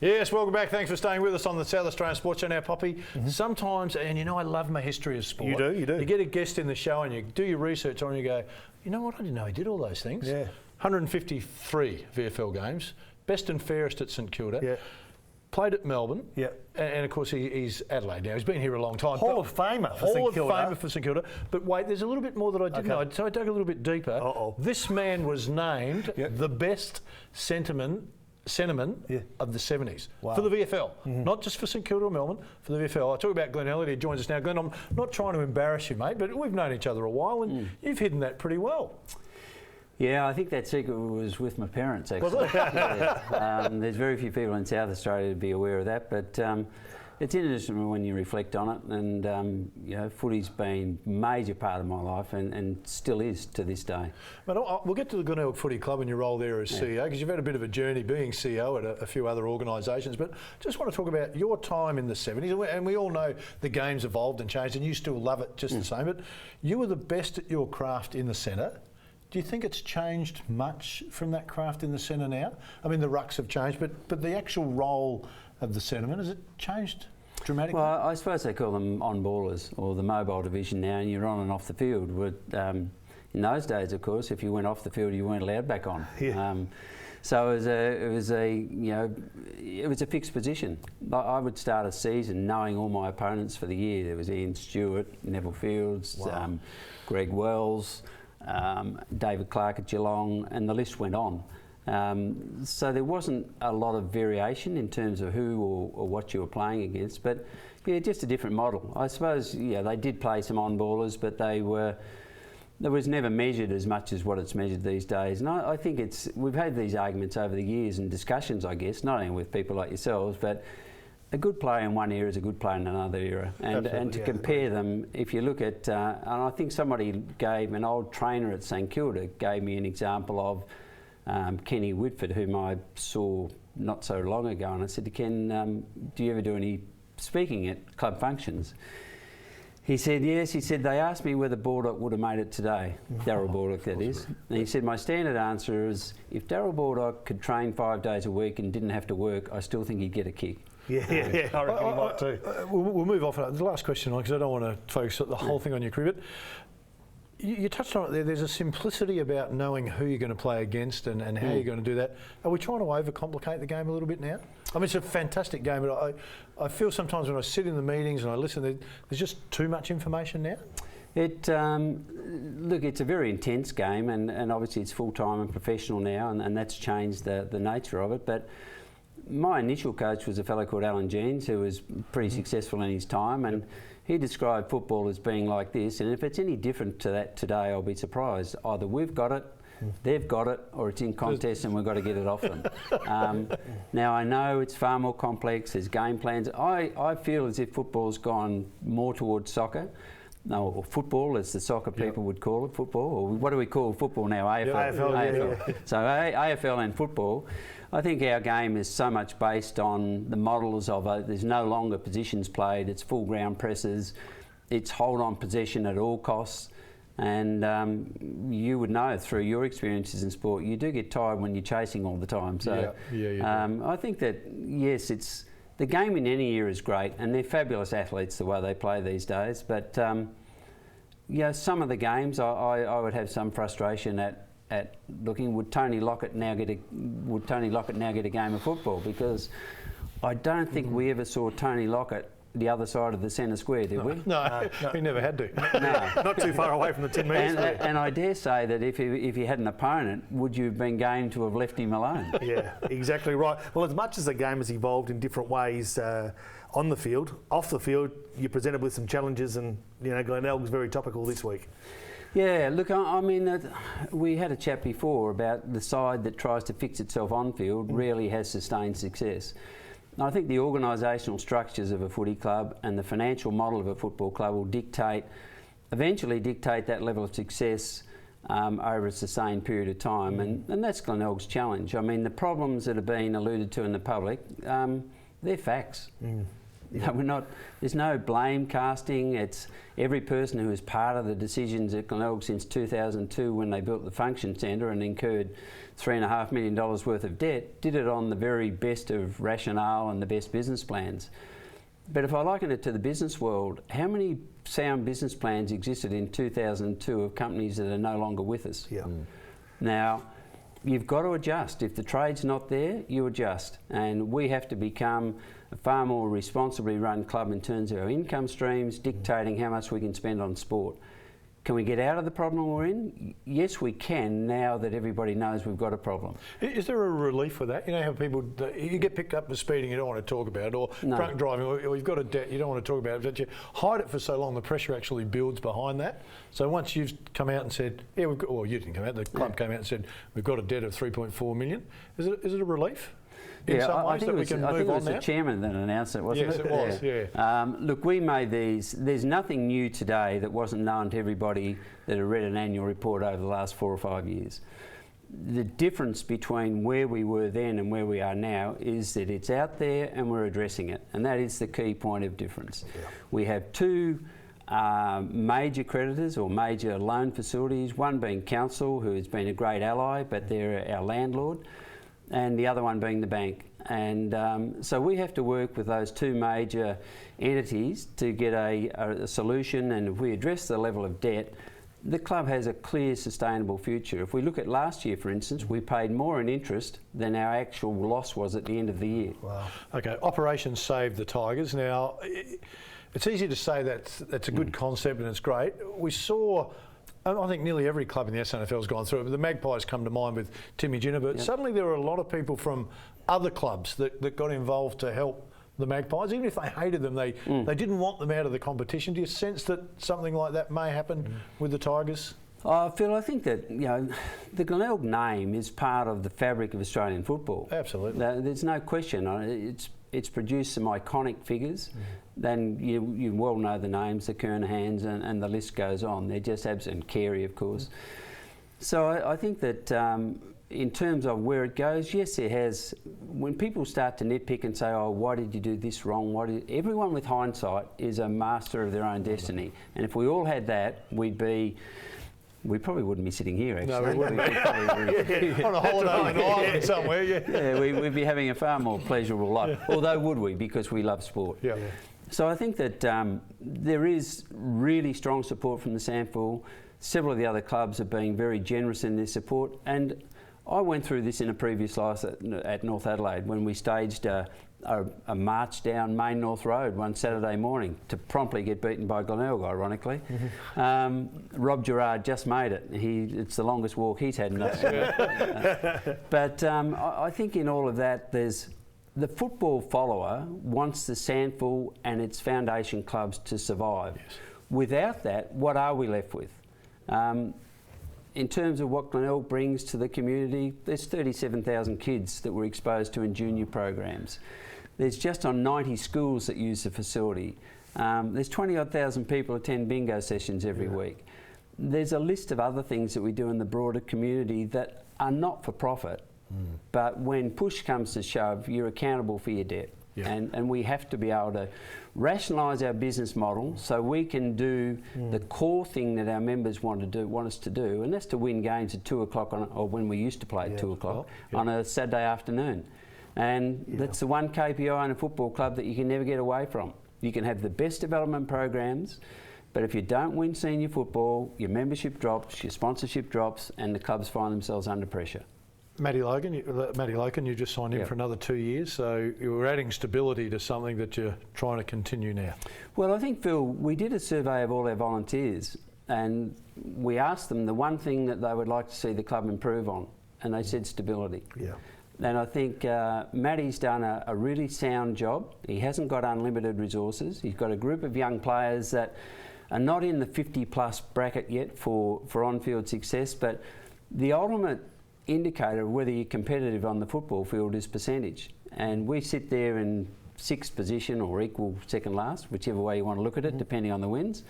Yes, welcome back. Thanks for staying with us on the South Australian Sports Show. Now, Poppy, sometimes, and you know I love my history of sport. You do. You get a guest in the show and you do your research on it and you go, you know what, I didn't know he did all those things. Yeah. 153 VFL games, best and fairest at St Kilda. Yeah. Played at Melbourne. Yeah. And of course he's Adelaide now. He's been here a long time. Hall of Famer for St Kilda. Hall of Famer for St Kilda. But wait, there's a little bit more that I didn't know. So I dug a little bit deeper. This man was named the best centreman of the 70s for the VFL, not just for St Kilda or Melbourne, for the VFL. I talk about Glenelg. He joins us now. Glenn, I'm not trying to embarrass you, mate, but we've known each other a while, and you've hidden that pretty well. Yeah, I think that secret was with my parents, actually. There's very few people in South Australia to be aware of that, but it's interesting when you reflect on it, and you know, footy's been a major part of my life and still is to this day. But we'll get to the Glenelg Footy Club and your role there as CEO, because you've had a bit of a journey being CEO at a few other organisations, but just want to talk about your time in the 70s, and we all know the game's evolved and changed, and you still love it just the same, but you were the best at your craft in the centre. Do you think it's changed much from that craft in the centre now? I mean, the rucks have changed, but the actual role of the centreman, has it changed dramatically? Well, I suppose they call them on-ballers, or the mobile division now, and you're on and off the field. In those days, of course, if you went off the field, you weren't allowed back on. So it was a fixed position. I would start a season knowing all my opponents for the year. There was Ian Stewart, Neville Fields, Greg Wells, David Clark at Geelong, and the list went on. So there wasn't a lot of variation in terms of who or what you were playing against, but yeah, just a different model. I suppose they did play some on-ballers, but they was never measured as much as what it's measured these days. And I think we've had these arguments over the years and discussions, I guess, not only with people like yourselves, but a good player in one era is a good player in another era. And to compare them, if you look at, and I think somebody gave, an old trainer at St Kilda gave me an example of Kenny Whitford, whom I saw not so long ago, and I said to Ken, do you ever do any speaking at club functions? He said, yes. He said, they asked me whether Baldock would have made it today, Darryl Baldock that is. And he said, my standard answer is, if Darryl Baldock could train 5 days a week and didn't have to work, I still think he'd get a kick. Yeah, I reckon he might too. We'll move off of that. The last question, because I don't want to focus the whole thing on your career, but you touched on it there. There's a simplicity about knowing who you're going to play against and how you're going to do that. Are we trying to overcomplicate the game a little bit now? I mean, it's a fantastic game, but I feel sometimes when I sit in the meetings and I listen, there's just too much information now. Look, it's a very intense game, and obviously it's full-time and professional now, and that's changed the nature of it. But my initial coach was a fellow called Alan Jeans, who was pretty successful in his time, and he described football as being like this, and if it's any different to that today, I'll be surprised. Either we've got it, they've got it, or it's in contest and we've got to get it off them. Now, I know it's far more complex, there's game plans. I feel as if football's gone more towards soccer. No, or football, as the soccer people would call it, football. Or what do we call football now? AFL. AFL. So AFL and football. I think our game is so much based on the models of it. There's no longer positions played. It's full ground presses. It's hold on possession at all costs. And you would know through your experiences in sport, you do get tired when you're chasing all the time. So I think that, yes, the game in any year is great, and they're fabulous athletes the way they play these days. But some of the games I would have some frustration at looking. Would Tony Lockett now get a game of football? Because I don't think we ever saw Tony Lockett the other side of the centre square, did we? No, he never had to. No. Not too far away from the 10 metres. And I dare say that if he had an opponent, would you have been game to have left him alone? Yeah, exactly right. Well, as much as the game has evolved in different ways on the field, off the field, you're presented with some challenges, and Glenelg was very topical this week. Yeah, look, I mean, we had a chat before about the side that tries to fix itself on field rarely has sustained success. I think the organisational structures of a footy club and the financial model of a football club will eventually dictate that level of success over a sustained period of time, and that's Glenelg's challenge. I mean, the problems that have been alluded to in the public, they're facts. No, we're not. There's no blame casting. It's every person who is part of the decisions at Glenelg since 2002, when they built the function centre and incurred $3.5 million worth of debt, did it on the very best of rationale and the best business plans. But if I liken it to the business world, how many sound business plans existed in 2002 of companies that are no longer with us? Yeah. Now, you've got to adjust. If the trade's not there, you adjust. And we have to become a far more responsibly run club in terms of our income streams, dictating how much we can spend on sport. Can we get out of the problem we're in? Yes, we can, now that everybody knows we've got a problem. Is there a relief for that? You know how people, you get picked up for speeding, you don't want to talk about it, or drunk driving, or you've got a debt, you don't want to talk about it, but you hide it for so long, the pressure actually builds behind that. So once you've come out and said, yeah, we've got, well, you didn't come out, the club came out and said, we've got a debt of 3.4 million. Is it a relief? In some ways that we can move on now? I think it was the chairman that announced it, wasn't it? Yes, it was, yeah. Look, we made these. There's nothing new today that wasn't known to everybody that had read an annual report over the last 4 or 5 years. The difference between where we were then and where we are now is that it's out there and we're addressing it, and that is the key point of difference. Yeah. We have two major creditors or major loan facilities, one being Council, who has been a great ally, but they're our landlord, and the other one being the bank. And so we have to work with those two major entities to get a solution, and if we address the level of debt, the club has a clear, sustainable future. If we look at last year, for instance, we paid more in interest than our actual loss was at the end of the year. Wow. Okay, Operation Save the Tigers. Now, it's easy to say that's a good concept and it's great. We saw, I think nearly every club in the SNFL has gone through it, but the Magpies come to mind with Timmy Ginner, but suddenly there were a lot of people from other clubs that got involved to help the Magpies. Even if they hated them, they didn't want them out of the competition. Do you sense that something like that may happen with the Tigers? Phil, I think that the Glenelg name is part of the fabric of Australian football. Absolutely. There's no question. It's produced some iconic figures. Then you well know the names, the Kernahans, and the list goes on. They're just absolute Carey, of course. So I think that in terms of where it goes, yes, there has. When people start to nitpick and say, "Oh, why did you do this wrong?" Everyone with hindsight is a master of their own destiny, and if we all had that, we probably wouldn't be sitting here, actually. No, we wouldn't. On a holiday on an island somewhere, Yeah, we'd be having a far more pleasurable life. Although would we, because we love sport. Yeah. So I think that there is really strong support from the SANFL. Several of the other clubs are being very generous in their support. And I went through this in a previous life at North Adelaide when we staged a march down Main North Road one Saturday morning to promptly get beaten by Glenelg, ironically. Rob Gerard just made it. It's the longest walk he's had in that. But I think in all of that, the football follower wants the SANFL and its foundation clubs to survive. Yes. Without that, what are we left with? In terms of what Glenelg brings to the community, there's 37,000 kids that were exposed to in junior programs. There's just on 90 schools that use the facility. There's 20-odd thousand people attend bingo sessions every week. There's a list of other things that we do in the broader community that are not for profit, but when push comes to shove, you're accountable for your debt. Yeah. And we have to be able to rationalise our business model so we can do the core thing that our members want us to do, and that's to win games at 2 o'clock or when we used to play at 2 o'clock on a Saturday afternoon. And that's the one KPI in a football club that you can never get away from. You can have the best development programs, but if you don't win senior football, your membership drops, your sponsorship drops, and the clubs find themselves under pressure. Matty Logan, you just signed in for another 2 years, so you're adding stability to something that you're trying to continue now. Well, I think, Phil, we did a survey of all our volunteers and we asked them the one thing that they would like to see the club improve on, and they said stability. Yeah. And I think Matty's done a really sound job. He hasn't got unlimited resources. He's got a group of young players that are not in the 50-plus bracket yet for on-field success, but the ultimate indicator of whether you're competitive on the football field is percentage. And we sit there in 6th position or equal second last, whichever way you want to look at it, depending on the wins.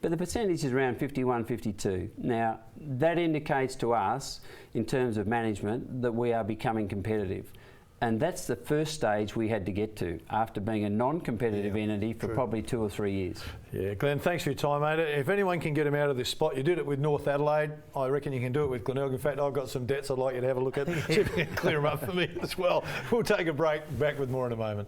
But the percentage is around 51, 52. Now, that indicates to us, in terms of management, that we are becoming competitive. And that's the first stage we had to get to after being a non-competitive entity for probably 2 or 3 years. Yeah, Glenn, thanks for your time, mate. If anyone can get him out of this spot, you did it with North Adelaide. I reckon you can do it with Glenelg. In fact, I've got some debts I'd like you to have a look at. See if you can clear them up for me as well. We'll take a break. Back with more in a moment.